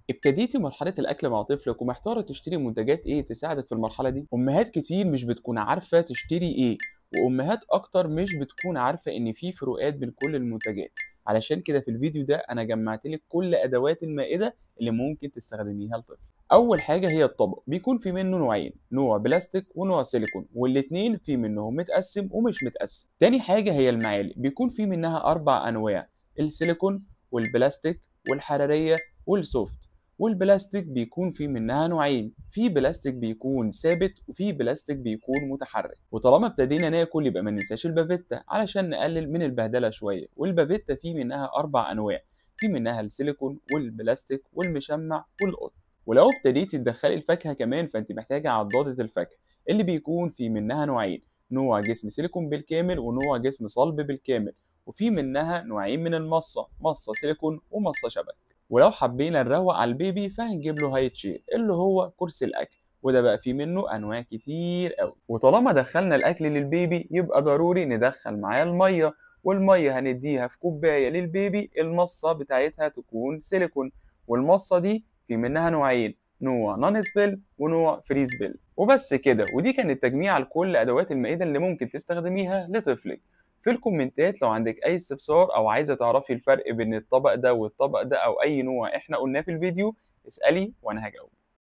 ابتديتي مرحلة الأكل مع طفلك ومحتارة تشتري منتجات إيه تساعدك في المرحلة دي؟ أمهات كتير مش بتكون عارفة تشتري إيه، وأمهات أكتر مش بتكون عارفة إن في فروقات بين كل المنتجات، علشان كده في الفيديو ده أنا جمعت لك كل أدوات المائدة اللي ممكن تستخدميها لطفل. أول حاجة هي الطبق، بيكون في منه نوعين، نوع بلاستيك ونوع سيليكون، والاتنين في منهم متقسم ومش متقسم. تاني حاجة هي المعالق، بيكون في منها 4 أنواع، السيليكون والبلاستيك والحرارية والسوفت. والبلاستيك بيكون في منها نوعين، في بلاستيك بيكون ثابت وفي بلاستيك بيكون متحرك. وطالما ابتدينا ناكل يبقى ما ننساش البافيتا علشان نقلل من البهدله شويه، والبافيتا في منها 4 انواع، في منها السيليكون والبلاستيك والمشمع والقطن. ولو ابتديتي تدخلي الفاكهه كمان فانت محتاجه عضاده الفاكهه اللي بيكون في منها نوعين، نوع جسم سيليكون بالكامل ونوع جسم صلب بالكامل. وفي منها نوعين من المصه، مصه سيليكون ومصه شبك. ولو حبينا نروق على البيبي فهنجيب له هاي تشير اللي هو كرسي الاكل، وده بقى فيه منه انواع كتير قوي. وطالما دخلنا الاكل للبيبي يبقى ضروري ندخل معاه الميه، والميه هنديها في كوبايه للبيبي، المصه بتاعتها تكون سيليكون. والمصه دي في منها نوعين، نوع نون سبيل ونوع فري سبيل. وبس كده، ودي كانت تجميع لكل ادوات المائده اللي ممكن تستخدميها لطفلك. في الكومنتات لو عندك أي استفسار أو عايزة تعرفي الفرق بين الطبق ده والطبق ده أو أي نوع إحنا قلناه في الفيديو، اسألي وأنا هجاوب.